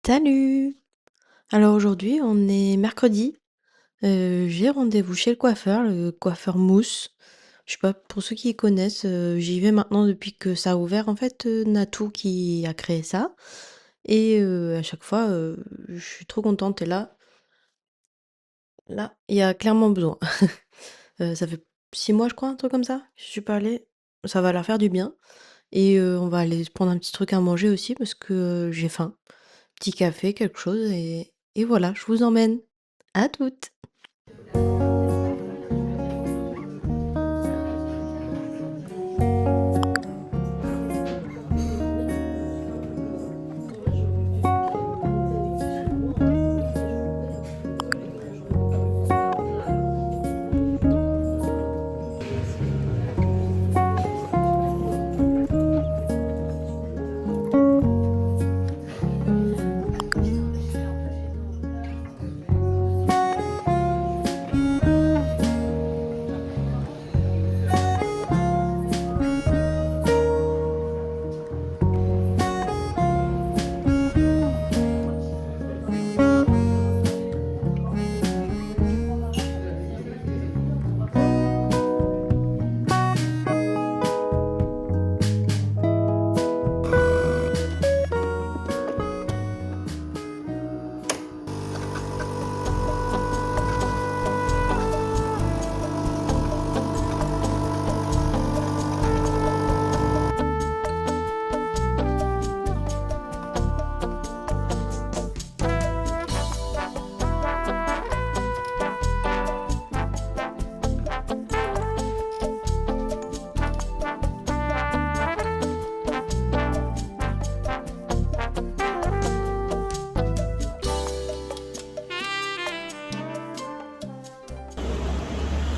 Salut! Alors aujourd'hui, on est mercredi. J'ai rendez-vous chez le coiffeur Mousse. Je sais pas, pour ceux qui connaissent, j'y vais maintenant depuis que ça a ouvert. En fait, Natou qui a créé ça et à chaque fois, je suis trop contente et là, il y a clairement besoin. Ça fait 6 mois, je crois, un truc comme ça, que je suis pas allée. Ça va leur faire du bien et on va aller se prendre un petit truc à manger aussi parce que, j'ai faim. Petit café, quelque chose et voilà, je vous emmène. À toutes!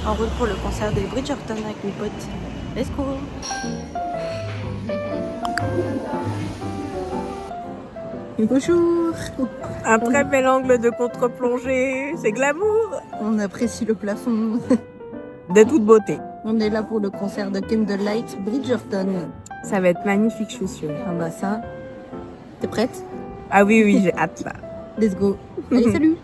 En route pour le concert des Bridgerton avec mes potes. Let's go! Bonjour, Un très bel angle de contre-plongée, c'est glamour on apprécie le plafond. de toute beauté. On est là pour le concert de Candlelight Bridgerton. Ça va être magnifique, je suis sûre. Ah bah ça, t'es prête? Ah oui, oui, j'ai hâte là. Let's go. Allez, salut!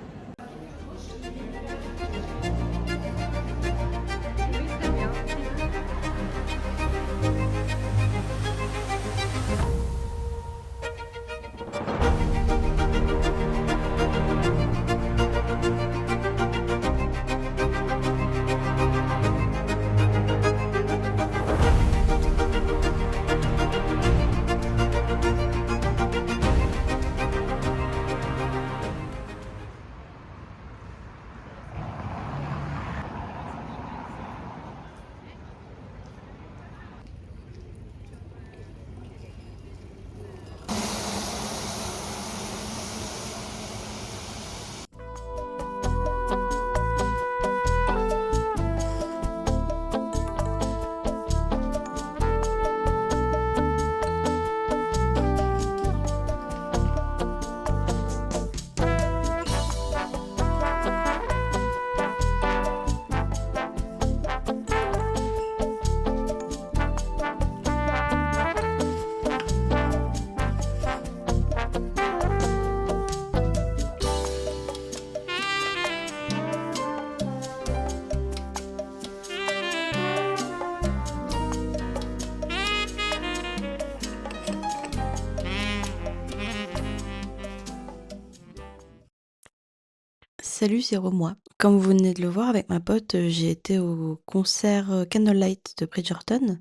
Salut, c'est Romois. Comme vous venez de le voir avec ma pote, j'ai été au concert, Candlelight de Bridgerton.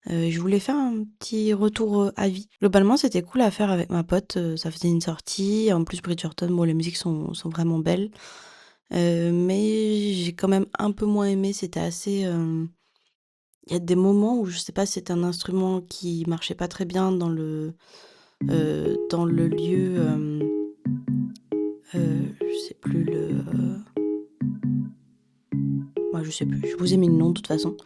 Je voulais faire un petit retour, avis. Globalement, c'était cool à faire avec ma pote, ça faisait une sortie. En plus, Bridgerton, bon, les musiques sont vraiment belles, mais j'ai quand même un peu moins aimé. C'était assez, il y a des moments où je sais pas si c'était un instrument qui marchait pas très bien dans le lieu, je sais plus moi je sais plus, je vous ai mis le nom de toute façon.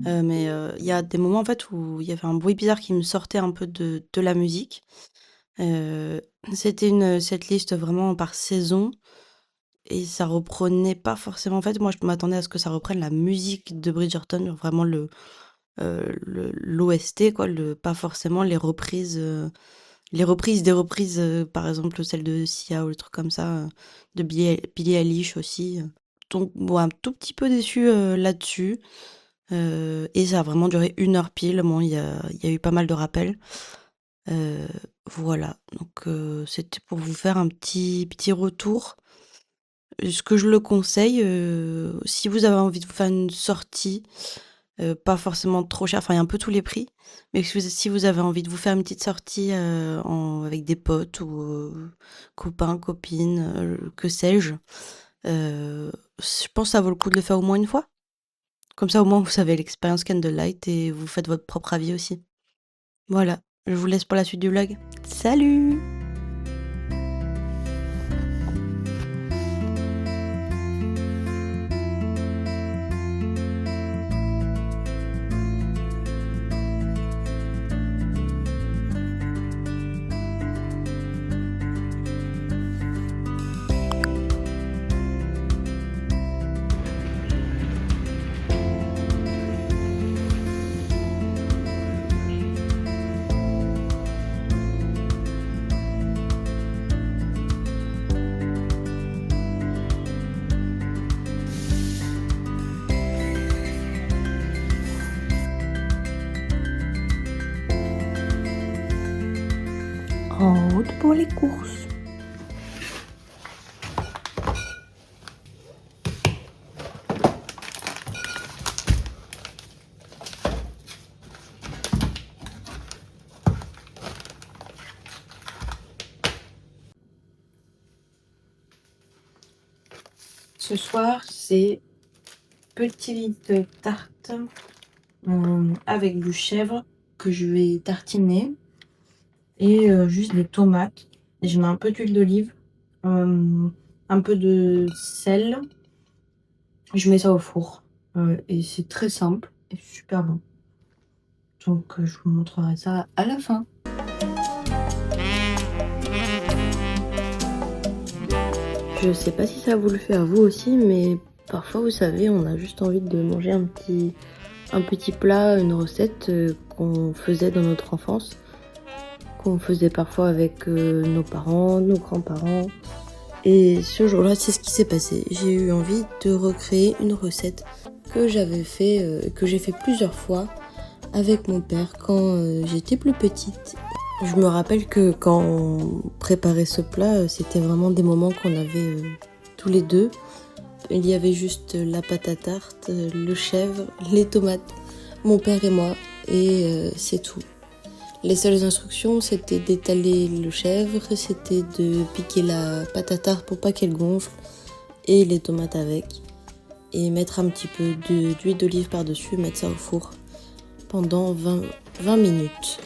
Mais il y a des moments en fait où il y avait un bruit bizarre qui me sortait un peu de la musique. Heu, C'était une setlist vraiment par saison et ça reprenait pas forcément en fait, moi je m'attendais à ce que ça reprenne la musique de Bridgerton, genre vraiment l'OST quoi, pas forcément les reprises, Les reprises des reprises, par exemple celle de Sia ou le truc comme ça, de Billie Eilish aussi. Donc bon, un tout petit peu déçue, là-dessus. Et ça a vraiment duré 1 heure pile. Bon, il y a eu pas mal de rappels. Heu, voilà, donc c'était pour vous faire un petit retour. Ce que je le conseille, si vous avez envie de vous faire une sortie, pas forcément trop cher, enfin il y a un peu tous les prix, mais si vous avez envie de vous faire une petite sortie, avec des potes ou, copains, copines, que sais-je, je pense que ça vaut le coup de le faire au moins une fois. Comme ça, au moins, vous savez l'expérience Candlelight et vous faites votre propre avis aussi. Voilà, je vous laisse pour la suite du vlog. Salut! En route pour les courses. Ce soir, c'est petite tarte avec du chèvre que je vais tartiner et juste des tomates. Et je mets un peu d'huile d'olive, un peu de sel. Je mets ça au four et c'est très simple et super bon. Donc je vous montrerai ça à la fin. Je sais pas si ça vous le fait à vous aussi, mais parfois, vous savez, on a juste envie de manger un petit plat, une recette qu'on faisait dans notre enfance, qu'on faisait parfois avec nos parents, nos grands-parents. Et ce jour-là, c'est ce qui s'est passé. J'ai eu envie de recréer une recette que que j'ai fait plusieurs fois avec mon père quand j'étais plus petite. Je me rappelle que quand on préparait ce plat, c'était vraiment des moments qu'on avait tous les deux. Il y avait juste la pâte à tarte, le chèvre, les tomates, mon père et moi, et c'est tout. Les seules instructions, c'était d'étaler le chèvre, c'était de piquer la pâte à tarte pour pas qu'elle gonfle, et les tomates avec, et mettre un petit peu d'huile d'olive par-dessus, mettre ça au four pendant 20 minutes.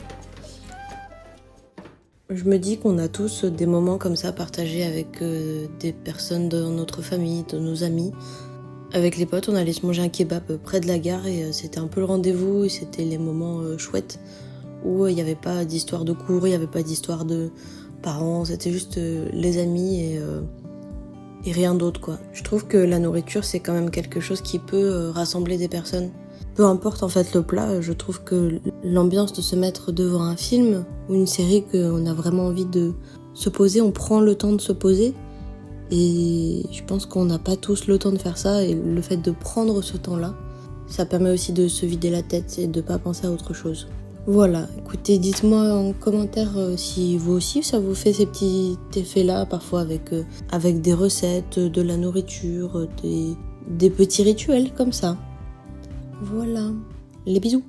Je me dis qu'on a tous des moments comme ça partagés avec des personnes de notre famille, de nos amis. Avec les potes, on allait se manger un kebab près de la gare et c'était un peu le rendez-vous et c'était les moments chouettes où il n'y avait pas d'histoire de cours, il n'y avait pas d'histoire de parents, c'était juste les amis et rien d'autre quoi. Je trouve que la nourriture c'est quand même quelque chose qui peut rassembler des personnes. Peu importe en fait le plat, je trouve que l'ambiance de se mettre devant un film ou une série qu'on a vraiment envie de se poser, on prend le temps de se poser. Et je pense qu'on n'a pas tous le temps de faire ça et le fait de prendre ce temps-là, ça permet aussi de se vider la tête et de pas penser à autre chose. Voilà, écoutez, dites-moi en commentaire si vous aussi ça vous fait ces petits effets-là, parfois avec des recettes, de la nourriture, des petits rituels comme ça. Voilà, les bisous.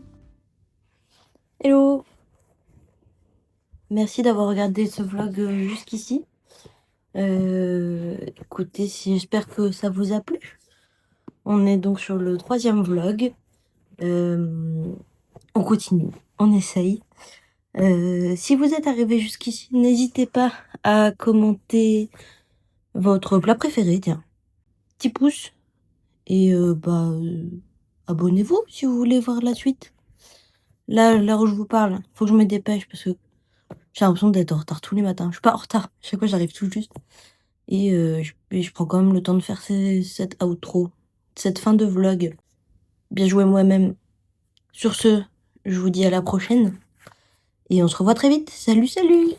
Hello. Merci d'avoir regardé ce vlog jusqu'ici. Écoutez, j'espère que ça vous a plu. On est donc sur le 3e vlog. On continue, on essaye. Si vous êtes arrivé jusqu'ici, n'hésitez pas à commenter votre plat préféré, tiens. Petit pouce. Et abonnez-vous si vous voulez voir la suite. Là, l'heure où je vous parle, faut que je me dépêche parce que j'ai l'impression d'être en retard tous les matins. Je suis pas en retard, chaque fois j'arrive tout juste. Et je prends quand même le temps de faire cette outro, cette fin de vlog. Bien joué moi-même. Sur ce, je vous dis à la prochaine. Et on se revoit très vite. Salut, salut!